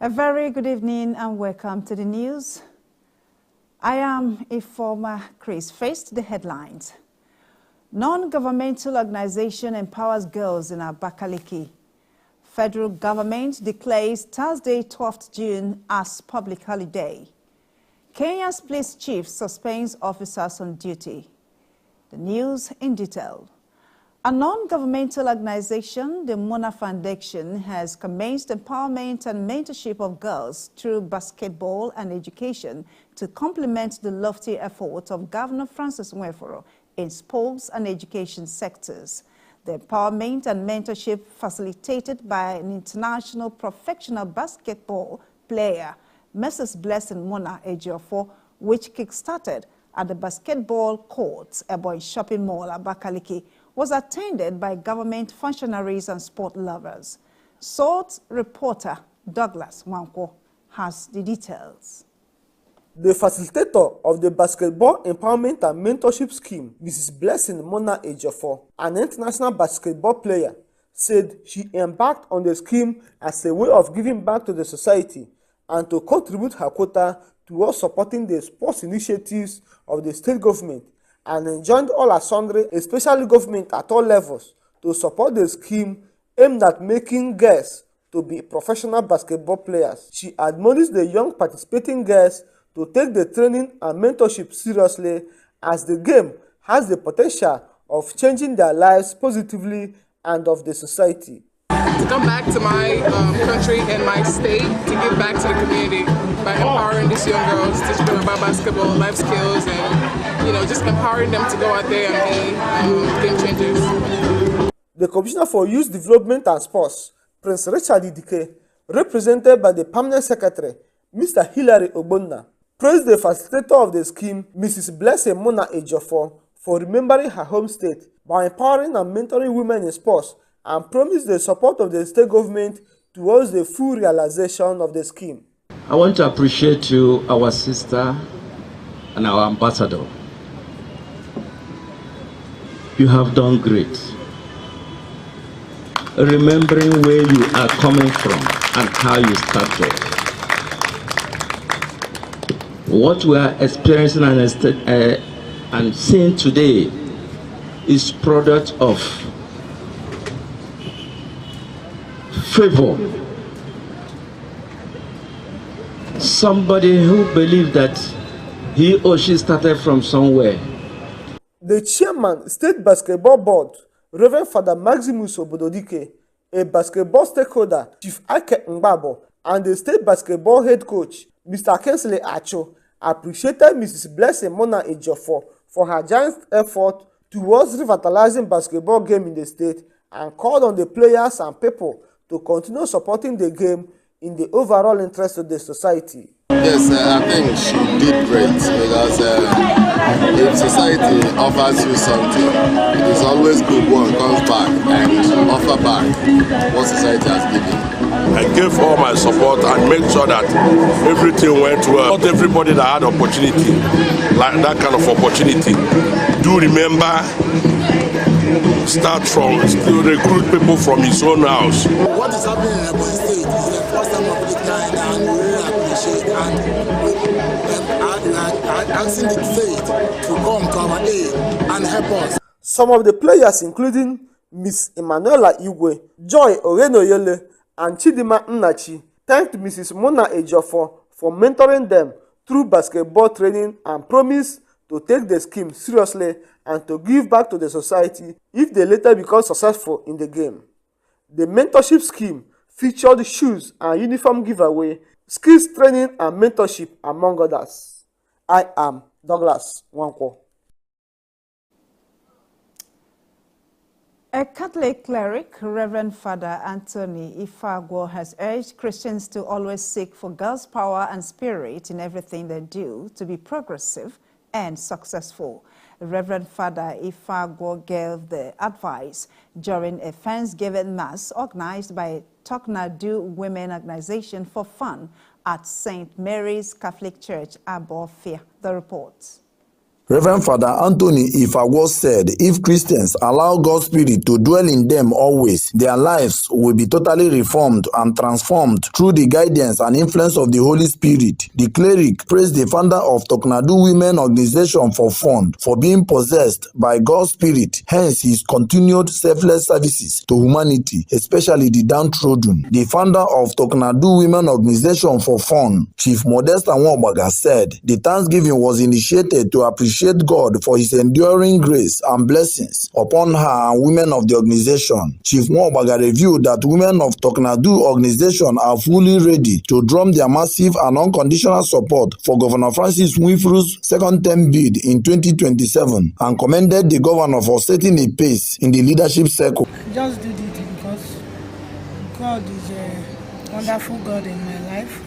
A very good evening and welcome to the news. I am Informer Chris. Faced the headlines. Non-governmental organization empowers girls in Abakaliki. Federal government declares Thursday, 12th June as public holiday. Kenya's police chief suspends officers on duty. The news in detail. A non-governmental organization, the Mona Foundation, has commenced empowerment and mentorship of girls through basketball and education to complement the lofty efforts of Governor Francis Nweforo in sports and education sectors. The empowerment and mentorship facilitated by an international professional basketball player, Mrs. Blessing Mona Ejiofor, which kick-started at the basketball courts, Ebonyi Shopping Mall, Abakaliki, was attended by government functionaries and sport lovers. SORT reporter Douglas Wanko has the details. The facilitator of the Basketball Empowerment and Mentorship Scheme, Mrs. Blessing Mona Ejiofor, an international basketball player, said she embarked on the scheme as a way of giving back to the society and to contribute her quota towards supporting the sports initiatives of the state government, and enjoined all sundry, especially government at all levels, to support the scheme aimed at making girls to be professional basketball players. She admonished the young participating girls to take the training and mentorship seriously, as the game has the potential of changing their lives positively and of the society. To come back to my country and my state to give back to the community by empowering these young girls, teaching them about basketball, life skills, and just empowering them to go out there and be game changers. The Commissioner for Youth Development and Sports, Prince Richard Idike, represented by the Permanent Secretary, Mr. Hilary Ogbonna, praised the facilitator of the scheme, Mrs. Blessing Mona Ejiofor, for remembering her home state by empowering and mentoring women in sports, and promised the support of the state government towards the full realization of the scheme. I want to appreciate you, our sister and our ambassador. You have done great. Remembering where you are coming from and how you started. What we are experiencing and seeing today is product of favor. Somebody who believed that he or she started from somewhere. The chairman, State Basketball Board, Reverend Father Maximus Obododike, a basketball stakeholder, Chief Ake Ngbabo, and the state basketball head coach, Mr. Kensley Acho, appreciated Mrs. Blessing Mona Ejiofor for her giant effort towards revitalizing basketball game in the state, and called on the players and people to continue supporting the game in the overall interest of the society. Yes, I think she did great, because if society offers you something, it is always good one comes back and offer back what society has given. I gave all my support and made sure that everything went well. Not everybody that had opportunity, like that kind of opportunity, do remember, start from, still recruit people from his own house. What is happening in Ebonyi State is the first time of its kind, and we really appreciate and asking the state to come to our aid and help us. Some of the players, including Miss Emanuela Igwe, Joy Orenoyele, and Chidima Nnachi, thanked Mrs. Mona Ejiofor for mentoring them through basketball training and promised to take the scheme seriously and to give back to the society if they later become successful in the game. The mentorship scheme featured shoes and uniform giveaway, skills training and mentorship, among others. I am Douglas Wanko. A Catholic cleric, Reverend Father Anthony Ifagwo, has urged Christians to always seek for God's power and spirit in everything they do to be progressive and successful. Reverend Father Ifagwo gave the advice during a Thanksgiving Mass organized by Toknadu Women Organization for Fun at St. Mary's Catholic Church, Abofia. The report. Reverend Father Anthony Ifagwo said, if Christians allow God's Spirit to dwell in them always, their lives will be totally reformed and transformed through the guidance and influence of the Holy Spirit. The cleric praised the founder of Toknadu Women Organization for Fund for being possessed by God's Spirit, hence his continued selfless services to humanity, especially the downtrodden. The founder of Toknadu Women Organization for Fund, Chief Modesta Nwobaga, said the Thanksgiving was initiated to appreciate God for his enduring grace and blessings upon her and women of the organization. Chief Nwobaga revealed that women of Toknadu organization are fully ready to drum their massive and unconditional support for Governor Francis Nwifur's second-term bid in 2027 and commended the governor for setting a pace in the leadership circle. I just did it because God is a wonderful God in my life,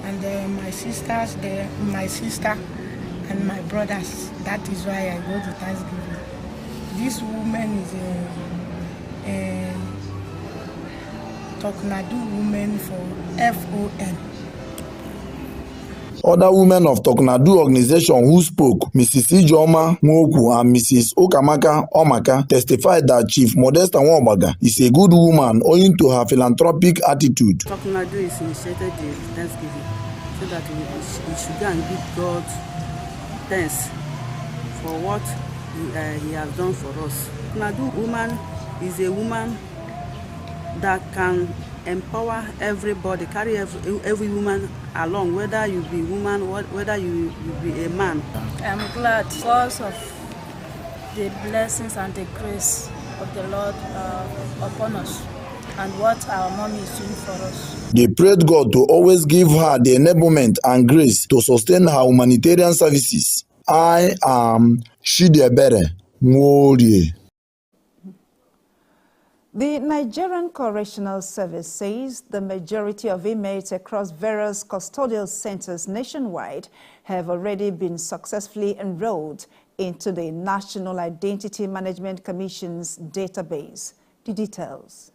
and my sisters, my sister and my brothers. That is why I go to Thanksgiving. This woman is a Toknadu woman for FON. Other women of Toknadu organization who spoke, Mrs. Ijeoma Nwoku and Mrs. Okamaka Omaka, testified that Chief Modesta Nwobaga is a good woman owing to her philanthropic attitude. Toknadu is initiated the Thanksgiving so that we should go and give God thanks for what he has done for us. Toknadu woman is a woman that can empower everybody, carry every woman along, whether you be woman, whether you be a man. I'm glad because of the blessings and the grace of the Lord upon us and what our mommy is doing for us. They prayed God to always give her the enablement and grace to sustain her humanitarian services. I am Chidiebere Nworie. The Nigerian Correctional Service says the majority of inmates across various custodial centers nationwide have already been successfully enrolled into the National Identity Management Commission's database. The details.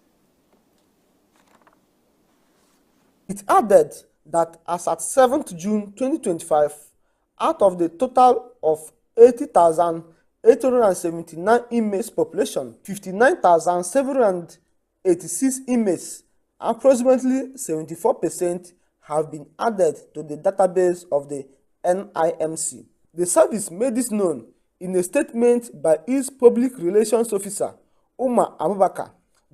It added that as at 7th June 2025, out of the total of 80,879 inmates population, 59,786 inmates, approximately 74%, have been added to the database of the NIMC. The service made this known in a statement by its public relations officer, Umar Abubakar,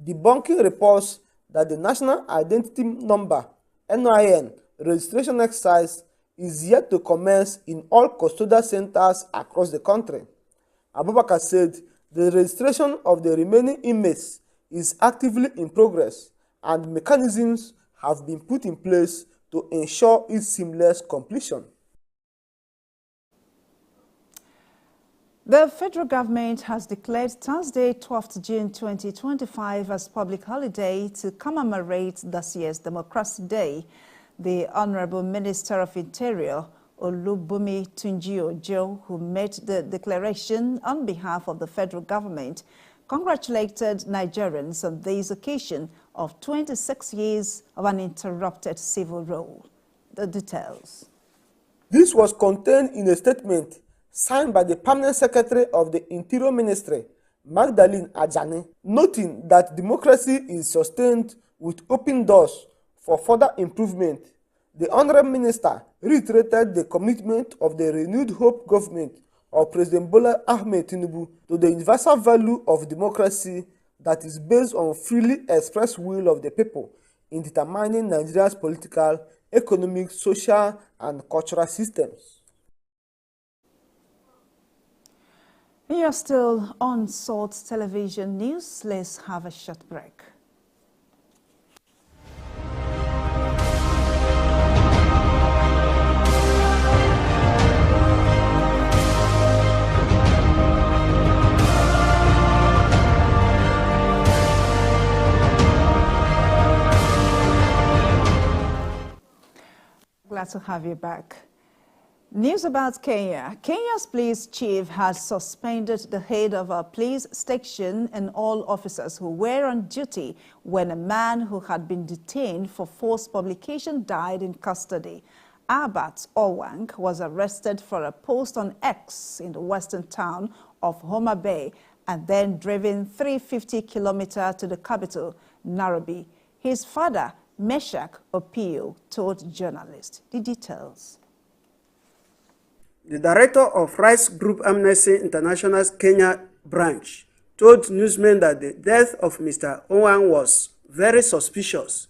debunking reports that the National Identity Number (NIN) registration exercise is yet to commence in all custodial centers across the country. Abubakar said the registration of the remaining inmates is actively in progress and mechanisms have been put in place to ensure its seamless completion. The federal government has declared Thursday, 12th June 2025 as public holiday to commemorate this year's Democracy Day. The Honorable Minister of Interior, Olubunmi Tunji-Ojo, who made the declaration on behalf of the federal government, congratulated Nigerians on this occasion of 26 years of uninterrupted civil rule. The details. This was contained in a statement signed by the Permanent Secretary of the Interior Ministry, Magdalene Ajani, noting that democracy is sustained with open doors for further improvement. The Honorable Minister reiterated the commitment of the renewed hope government of President Bola Ahmed Tinubu to the universal value of democracy that is based on freely expressed will of the people in determining Nigeria's political, economic, social, and cultural systems. You're still on Salt Television News. Let's have a short break. Glad to have you back. News about Kenya. Kenya's police chief has suspended the head of a police station and all officers who were on duty when a man who had been detained for false publication died in custody. Albert Owang was arrested for a post on X in the western town of Homa Bay and then driven 350 kilometers to the capital, Nairobi. His father, Meshach Opio, told journalists the details. The director of Rights Group Amnesty International's Kenya branch told newsmen that the death of Mr. Owang was very suspicious.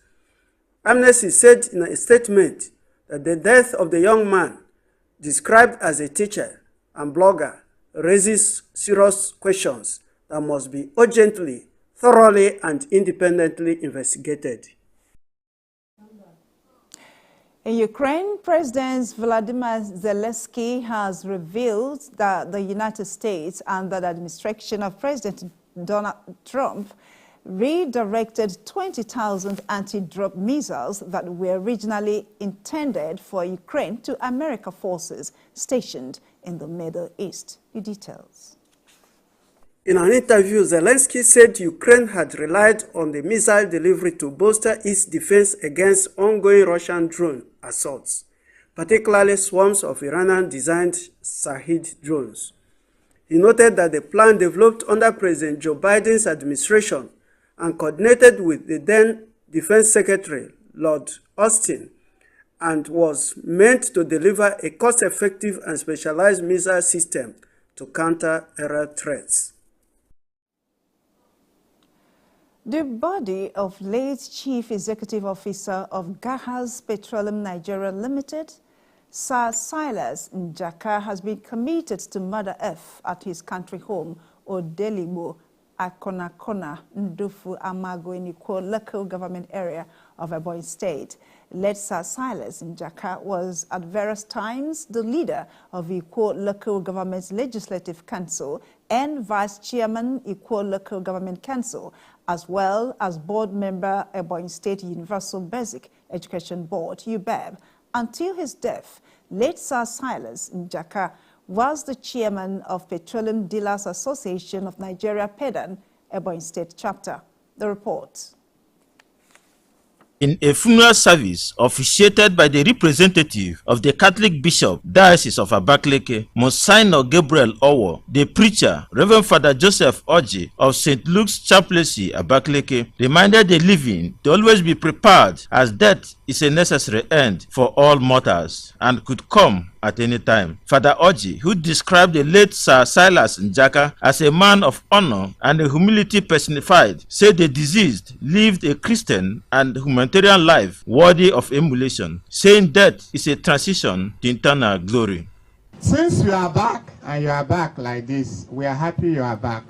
Amnesty said in a statement that the death of the young man, described as a teacher and blogger, raises serious questions that must be urgently, thoroughly, and independently investigated. In Ukraine, President Volodymyr Zelensky has revealed that the United States under the administration of President Donald Trump redirected 20,000 anti-drone missiles that were originally intended for Ukraine to American forces stationed in the Middle East. The details. In an interview, Zelensky said Ukraine had relied on the missile delivery to bolster its defense against ongoing Russian drone assaults, particularly swarms of Iranian-designed Shahed drones. He noted that the plan developed under President Joe Biden's administration and coordinated with the then Defense Secretary, Lord Austin, and was meant to deliver a cost-effective and specialized missile system to counter aerial threats. The body of late Chief Executive Officer of Gahas Petroleum Nigeria Limited, Sir Silas Njaka, has been committed to Mother Earth at his country home, Odeligbo, Akonakona, Ndufu, Amago, in Ikwo local government area of Ebonyi State. Late Sir Silas Njaka was at various times the leader of Ikwo Local Government Legislative Council and Vice Chairman Ikwo Local Government Council, as well as board member Ebonyi State Universal Basic Education Board, UBEB. Until his death, late Sir Silas Njaka was the chairman of Petroleum Dealers Association of Nigeria, PEDAN, Ebonyi State Chapter. The report. In a funeral service officiated by the representative of the Catholic Bishop, Diocese of Abakaliki, Monsignor Gabriel Owo, the preacher, Reverend Father Joseph Oji of St. Luke's Chaplaincy, Abakaliki, reminded the living to always be prepared, as death is a necessary end for all mortals and could come at any time. Father Oji, who described the late Sir Silas Njaka as a man of honor and a humility personified, said the deceased lived a Christian and humanitarian life worthy of emulation, saying death is a transition to eternal glory. Since you are back, and you are back like this, we are happy you are back.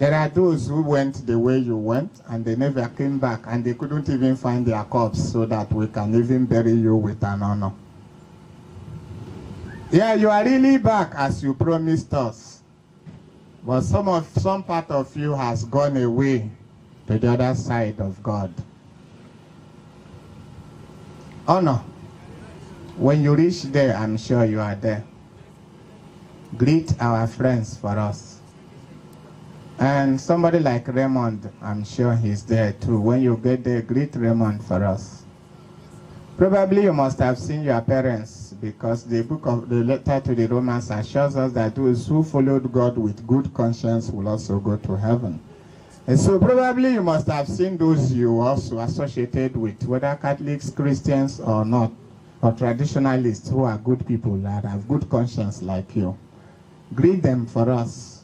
There are those who went the way you went, and they never came back, and they couldn't even find their corpse so that we can even bury you with an honor. Yeah, you are really back as you promised us. But some part of you has gone away to the other side of God. Honor. When you reach there, I'm sure you are there. Greet our friends for us. And somebody like Raymond, I'm sure he's there too. When you get there, greet Raymond for us. Probably you must have seen your parents, because the letter to the Romans assures us that those who followed God with good conscience will also go to heaven. And so probably you must have seen those you also associated with, whether Catholics, Christians or not, or traditionalists who are good people that have good conscience like you. Greet them for us.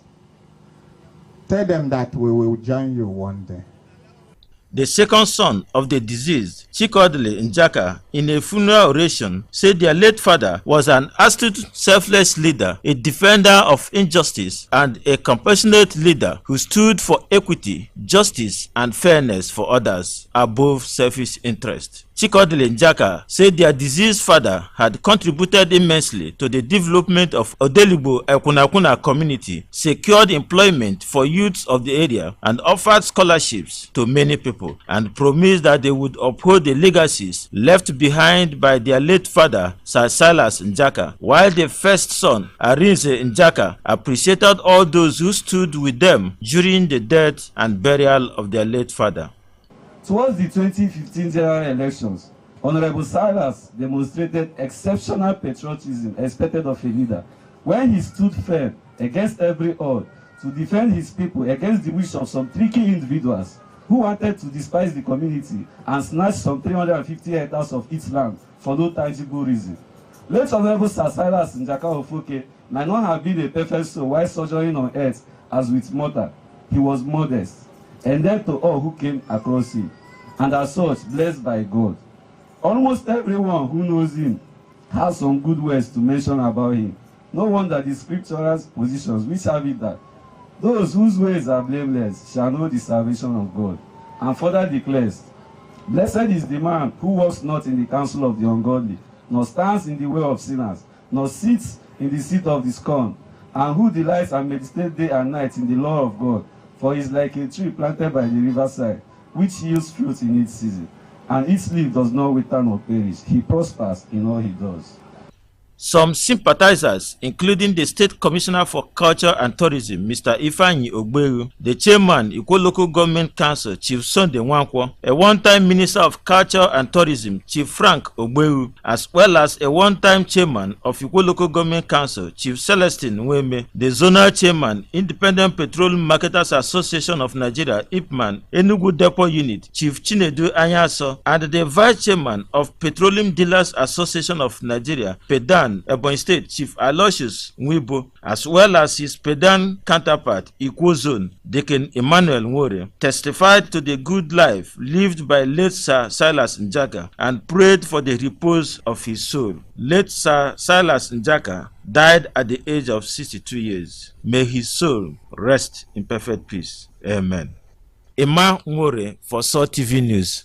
Tell them that we will join you one day. The second son of the deceased, Chikodile Njaka, in a funeral oration, said their late father was an astute, selfless leader, a defender of injustice, and a compassionate leader who stood for equity, justice, and fairness for others above selfish interest. Chikodile Njaka said their deceased father had contributed immensely to the development of Odeligbo Akonakona community, secured employment for youths of the area, and offered scholarships to many people, and promised that they would uphold the legacies left behind by their late father, Sir Silas Njaka, while the first son, Arinze Njaka, appreciated all those who stood with them during the death and burial of their late father. Towards the 2015 general elections, Honorable Silas demonstrated exceptional patriotism expected of a leader when he stood firm against every odd to defend his people against the wish of some tricky individuals who wanted to despise the community and snatch some 350 hectares of its land for no tangible reason. Late Honorable Sir Silas Njaka Ofoke might not have been a perfect soul while sojourning on earth as with Martha. He was modest, and then to all who came across him, and as such blessed by God. Almost everyone who knows him has some good words to mention about him. No wonder the scriptural positions which have it that those whose ways are blameless shall know the salvation of God. And further declares, blessed is the man who walks not in the counsel of the ungodly, nor stands in the way of sinners, nor sits in the seat of the scorn, and who delights and meditates day and night in the law of God. For he is like a tree planted by the riverside, which yields fruit in its season, and its leaf does not wither nor perish. He prospers in all he does. Some sympathizers, including the State Commissioner for Culture and Tourism, Mr. Ifeanyi Ogberu, the Chairman, Ikwo Local Government Council, Chief Sunday Nwankwo, a one-time Minister of Culture and Tourism, Chief Frank Ogberu, as well as a one-time Chairman of Ikwo Local Government Council, Chief Celestine Nweme, the Zonal Chairman, Independent Petroleum Marketers Association of Nigeria, IPMAN, Enugu Depot Unit, Chief Chinedu Anyaso, and the Vice Chairman of Petroleum Dealers Association of Nigeria, PEDAN, Ebonyi State, Chief Aloysius Nwibo, as well as his Pedan counterpart, Ikwo Zone, Deacon Emmanuel Nwore, testified to the good life lived by late Sir Silas Njaka and prayed for the repose of his soul. Late Sir Silas Njaka died at the age of 62 years. May his soul rest in perfect peace. Amen. Emma Nwore for SOR TV News.